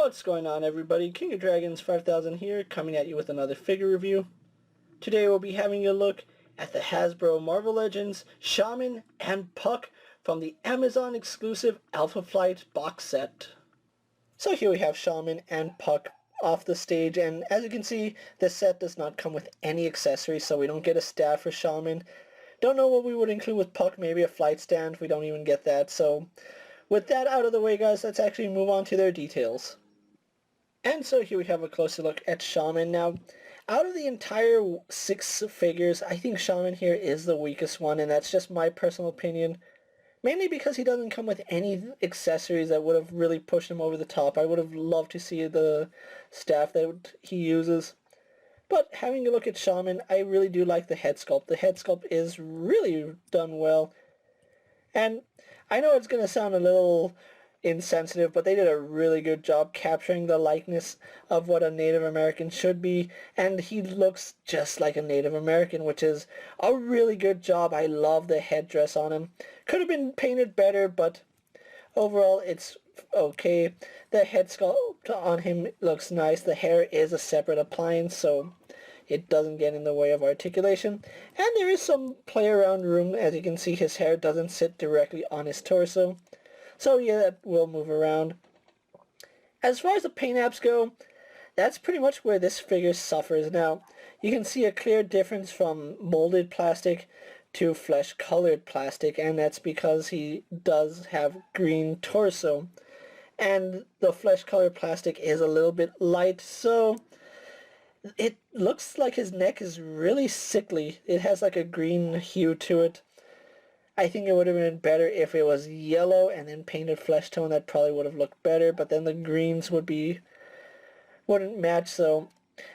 What's going on, everybody? King of Dragons 5000 here, coming at you with another figure review. Today we'll be having a look at the Hasbro Marvel Legends Shaman and Puck from the Amazon exclusive Alpha Flight box set. So here we have Shaman and Puck off the stage, and as you can see, this set does not come with any accessories, so we don't get a staff for Shaman. Don't know what we would include with Puck, maybe a flight stand. We don't even get that. So with that out of the way, guys, let's actually move on to their details. And so here we have a closer look at Shaman. Now, out of the entire 6 figures, I think Shaman here is the weakest one, and that's just my personal opinion. Mainly because he doesn't come with any accessories that would have really pushed him over the top. I would have loved to see the staff that he uses. But having a look at Shaman, I really do like the head sculpt. The head sculpt is really done well. And I know it's going to sound a little insensitive, but they did a really good job capturing the likeness of what a Native American should be, and he looks just like a Native American, which is a really good job. I love the headdress on him. Could have been painted better, but overall it's okay. The head sculpt on him looks nice. The hair is a separate appliance, so it doesn't get in the way of articulation, and there is some play around room. As you can see, his hair doesn't sit directly on his torso. So yeah, that will move around. As far as the paint apps go, that's pretty much where this figure suffers. Now, you can see a clear difference from molded plastic to flesh-colored plastic, and that's because he does have green torso. And the flesh-colored plastic is a little bit light, so it looks like his neck is really sickly. It has like a green hue to it. I think it would have been better if it was yellow and then painted flesh tone. That probably would have looked better, but then the greens wouldn't match, so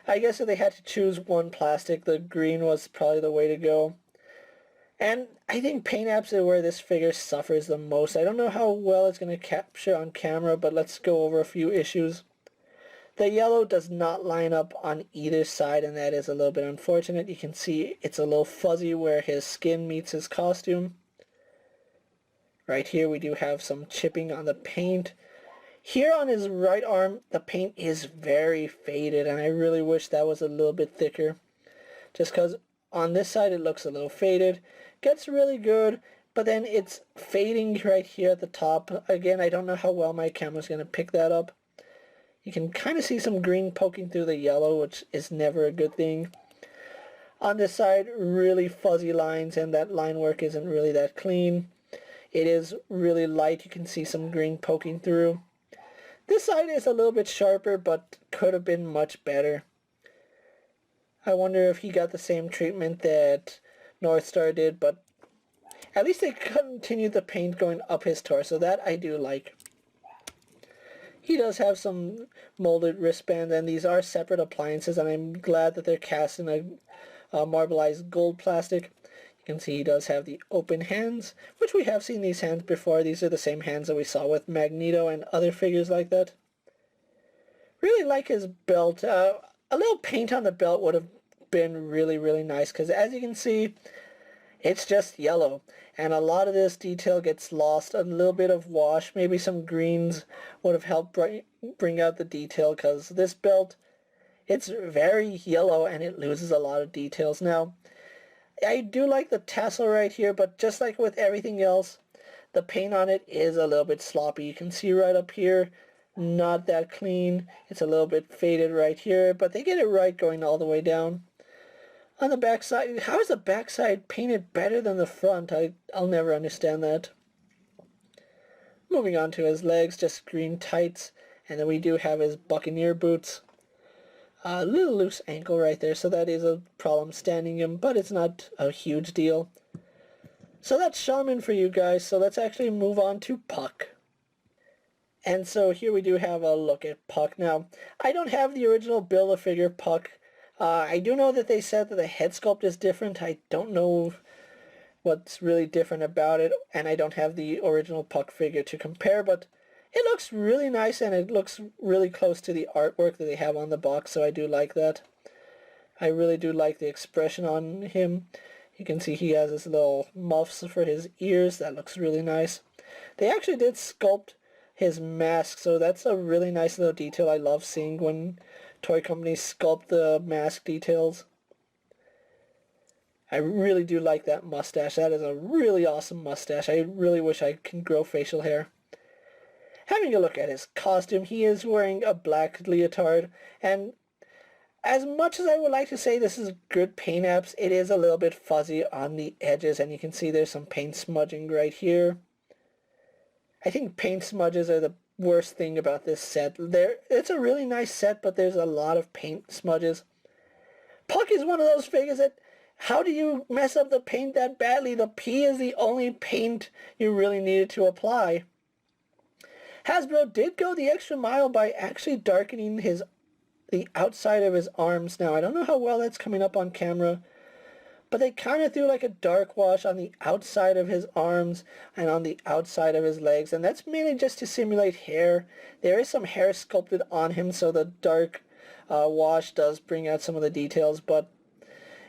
I guess if they had to choose one plastic, the green was probably the way to go. And I think paint apps are where this figure suffers the most. I don't know how well it's going to capture on camera, but let's go over a few issues. The yellow does not line up on either side, and that is a little bit unfortunate. You can see it's a little fuzzy where his skin meets his costume. Right here we do have some chipping on the paint. Here on his right arm, the paint is very faded, and I really wish that was a little bit thicker. Just because on this side it looks a little faded. Gets really good, but then it's fading right here at the top. Again, I don't know how well my camera's going to pick that up. You can kind of see some green poking through the yellow, which is never a good thing. On this side, really fuzzy lines, and that line work isn't really that clean. It is really light. You can see some green poking through. This side is a little bit sharper, but could have been much better. I wonder if he got the same treatment that North Star did, but at least they continued the paint going up his torso. That I do like. He does have some molded wristbands, and these are separate appliances, and I'm glad that they're cast in a marbleized gold plastic. You can see he does have the open hands, which we have seen these hands before. These are the same hands that we saw with Magneto and other figures like that. Really like his belt. A little paint on the belt would have been really, really nice, because as you can see, it's just yellow, and a lot of this detail gets lost. A little bit of wash, maybe some greens would have helped bring out the detail, because this belt, it's very yellow and it loses a lot of details. Now, I do like the tassel right here, but just like with everything else, the paint on it is a little bit sloppy. You can see right up here, not that clean. It's a little bit faded right here, but they get it right going all the way down. On the back side, how is the back side painted better than the front? I'll never understand that. Moving on to his legs, just green tights, and then we do have his buccaneer boots. A little loose ankle right there, so that is a problem standing him, but it's not a huge deal. So that's Shaman for you guys, so let's actually move on to Puck. And so here we do have a look at Puck. Now, I don't have the original Build-A-Figure Puck. I do know that they said that the head sculpt is different. I don't know what's really different about it, and I don't have the original Puck figure to compare, but it looks really nice, and it looks really close to the artwork that they have on the box, so I do like that. I really do like the expression on him. You can see he has his little muffs for his ears. That looks really nice. They actually did sculpt his mask. So that's a really nice little detail I love seeing when toy companies sculpt the mask details. I really do like that mustache. That is a really awesome mustache. I really wish I could grow facial hair. Having a look at his costume, he is wearing a black leotard, and as much as I would like to say this is good paint apps, it is a little bit fuzzy on the edges, and you can see there's some paint smudging right here. I think paint smudges are the worst thing about this set. It's a really nice set, but there's a lot of paint smudges. Puck is one of those figures that, how do you mess up the paint that badly? The P is the only paint you really needed to apply. Hasbro did go the extra mile by actually darkening the outside of his arms. Now, I don't know how well that's coming up on camera, but they kind of threw like a dark wash on the outside of his arms and on the outside of his legs, and that's mainly just to simulate hair. There is some hair sculpted on him, so the dark wash does bring out some of the details, but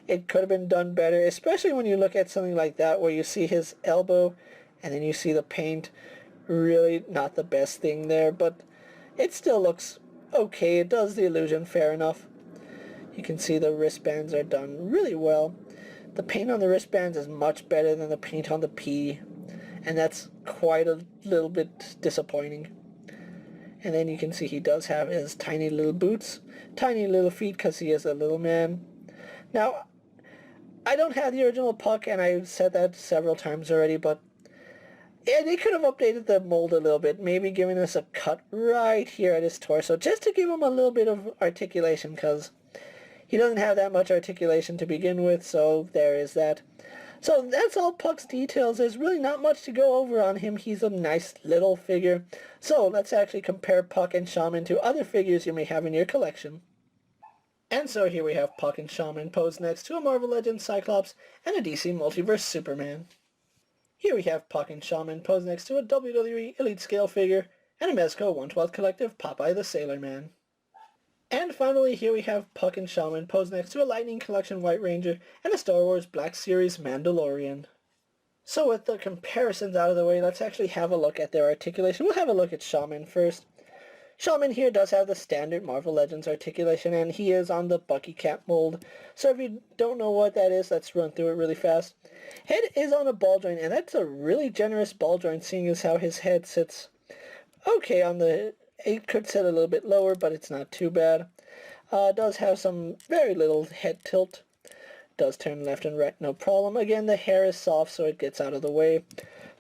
it could have been done better, especially when you look at something like that where you see his elbow and then you see the paint. Really not the best thing there, but it still looks okay. It does the illusion fair enough. You can see the wristbands are done really well. The paint on the wristbands is much better than the paint on the P, and that's quite a little bit disappointing. And then you can see he does have his tiny little boots, tiny little feet because he is a little man. Now, I don't have the original Puck, and I've said that several times already, but yeah, they could have updated the mold a little bit, maybe giving us a cut right here at his torso, just to give him a little bit of articulation, because he doesn't have that much articulation to begin with, so there is that. So that's all Puck's details. There's really not much to go over on him. He's a nice little figure. So let's actually compare Puck and Shaman to other figures you may have in your collection. And so here we have Puck and Shaman posed next to a Marvel Legends Cyclops and a DC Multiverse Superman. Here we have Puck and Shaman posed next to a WWE Elite Scale figure and a Mezco 1/12 Collective Popeye the Sailor Man. And finally, here we have Puck and Shaman posed next to a Lightning Collection White Ranger and a Star Wars Black Series Mandalorian. So with the comparisons out of the way, let's actually have a look at their articulation. We'll have a look at Shaman first. Shaman here does have the standard Marvel Legends articulation, and he is on the Bucky Cap mold. So if you don't know what that is, let's run through it really fast. Head is on a ball joint, and that's a really generous ball joint, seeing as how his head sits okay on the... It could sit a little bit lower, but it's not too bad. Does have some very little head tilt. Does turn left and right, no problem. Again, the hair is soft, so it gets out of the way.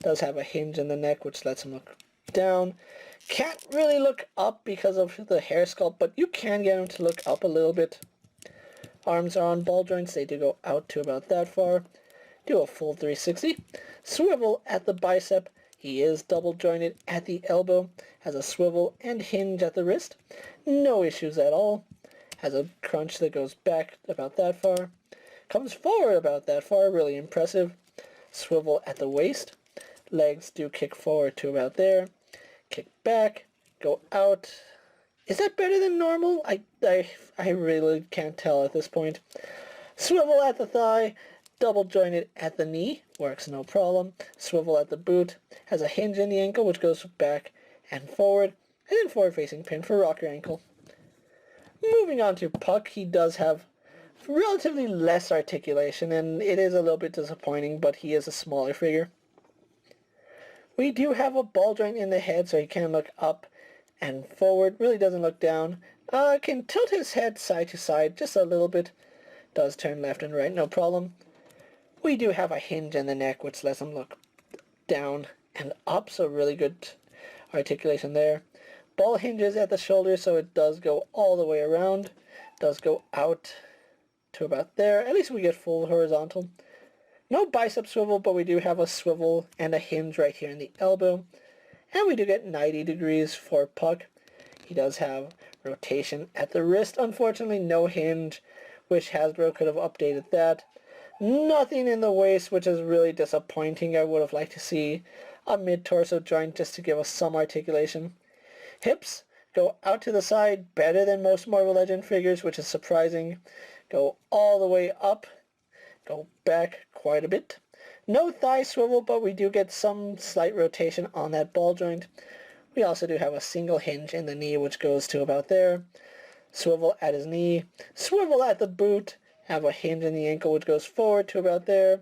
Does have a hinge in the neck, which lets him look down. Can't really look up because of the hair sculpt, but you can get him to look up a little bit. Arms are on ball joints. They do go out to about that far. Do a full 360. Swivel at the bicep. He is double jointed at the elbow. Has a swivel and hinge at the wrist. No issues at all. Has a crunch that goes back about that far. Comes forward about that far. Really impressive. Swivel at the waist. Legs do kick forward to about there. Kick back, go out. Is that better than normal? I really can't tell at this point. Swivel at the thigh, double jointed at the knee, works no problem. Swivel at the boot, has a hinge in the ankle which goes back and forward, and then forward facing pin for rocker ankle. Moving on to Puck, he does have relatively less articulation, and it is a little bit disappointing, but he is a smaller figure. We do have a ball joint in the head, so he can look up and forward. Really doesn't look down. Can tilt his head side to side just a little bit. Does turn left and right, no problem. We do have a hinge in the neck, which lets him look down and up, so really good articulation there. Ball hinges at the shoulder, so it does go all the way around. Does go out to about there. At least we get full horizontal. No bicep swivel, but we do have a swivel and a hinge right here in the elbow. And we do get 90 degrees for Puck. He does have rotation at the wrist. Unfortunately, no hinge. Wish Hasbro could have updated that. Nothing in the waist, which is really disappointing. I would have liked to see a mid-torso joint just to give us some articulation. Hips go out to the side, better than most Marvel Legend figures, which is surprising. Go all the way up. Go back quite a bit. No thigh swivel, but we do get some slight rotation on that ball joint. We also do have a single hinge in the knee, which goes to about there. Swivel at his knee. Swivel at the boot. Have a hinge in the ankle, which goes forward to about there.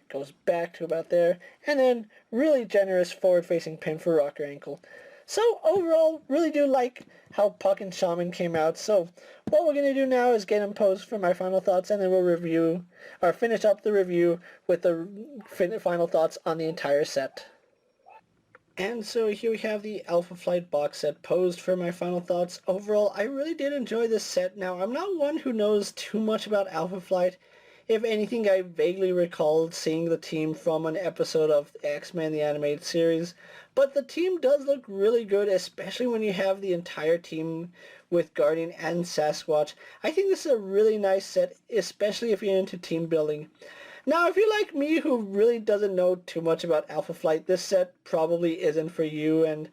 Goes back to about there. And then really generous forward-facing pin for rocker ankle. So overall, really do like how Puck and Shaman came out. So what we're going to do now is get them posed for my final thoughts, and then we'll review, or finish up the review with the final thoughts on the entire set. And so here we have the Alpha Flight box set posed for my final thoughts. Overall, I really did enjoy this set. Now, I'm not one who knows too much about Alpha Flight. If anything, I vaguely recalled seeing the team from an episode of X-Men the Animated Series, but the team does look really good, especially when you have the entire team with Guardian and Sasquatch. I think this is a really nice set, especially if you're into team building. Now, if you're like me who really doesn't know too much about Alpha Flight, this set probably isn't for you, and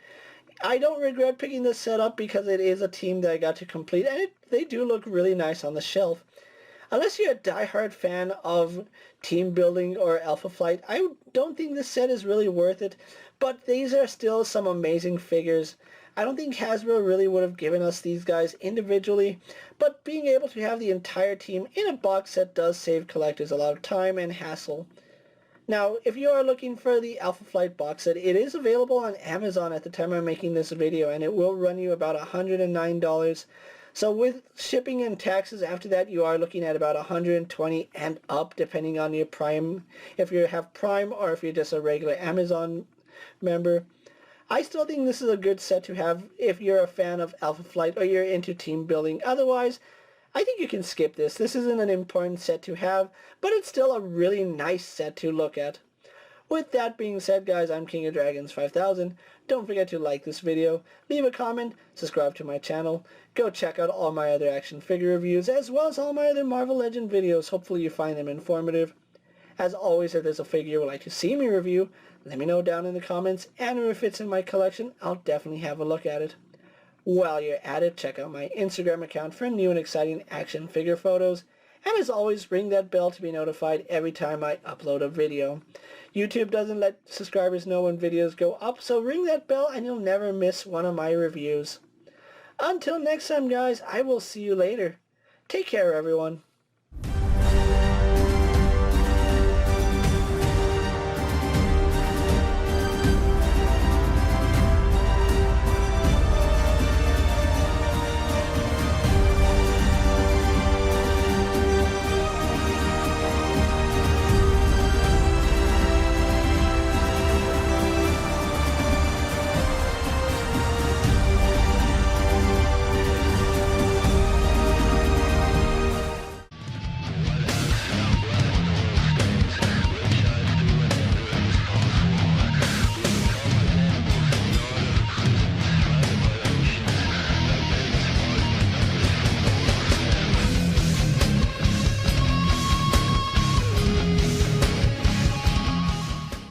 I don't regret picking this set up because it is a team that I got to complete, and they do look really nice on the shelf. Unless you're a die-hard fan of team building or Alpha Flight, I don't think this set is really worth it, but these are still some amazing figures. I don't think Hasbro really would have given us these guys individually, but being able to have the entire team in a box set does save collectors a lot of time and hassle. Now, if you are looking for the Alpha Flight box set, it is available on Amazon at the time I'm making this video, and it will run you about $109. So with shipping and taxes after that, you are looking at about $120 and up, depending on your Prime, if you have Prime or if you're just a regular Amazon member. I still think this is a good set to have if you're a fan of Alpha Flight or you're into team building. Otherwise, I think you can skip this. This isn't an important set to have, but it's still a really nice set to look at. With that being said, guys, I'm KingofDragons 5000. Don't forget to like this video, leave a comment, subscribe to my channel, go check out all my other action figure reviews, as well as all my other Marvel Legend videos. Hopefully you find them informative. As always, if there's a figure you would like to see me review, let me know down in the comments, and if it's in my collection, I'll definitely have a look at it. While you're at it, check out my Instagram account for new and exciting action figure photos. And as always, ring that bell to be notified every time I upload a video. YouTube doesn't let subscribers know when videos go up, so ring that bell and you'll never miss one of my reviews. Until next time, guys, I will see you later. Take care, everyone.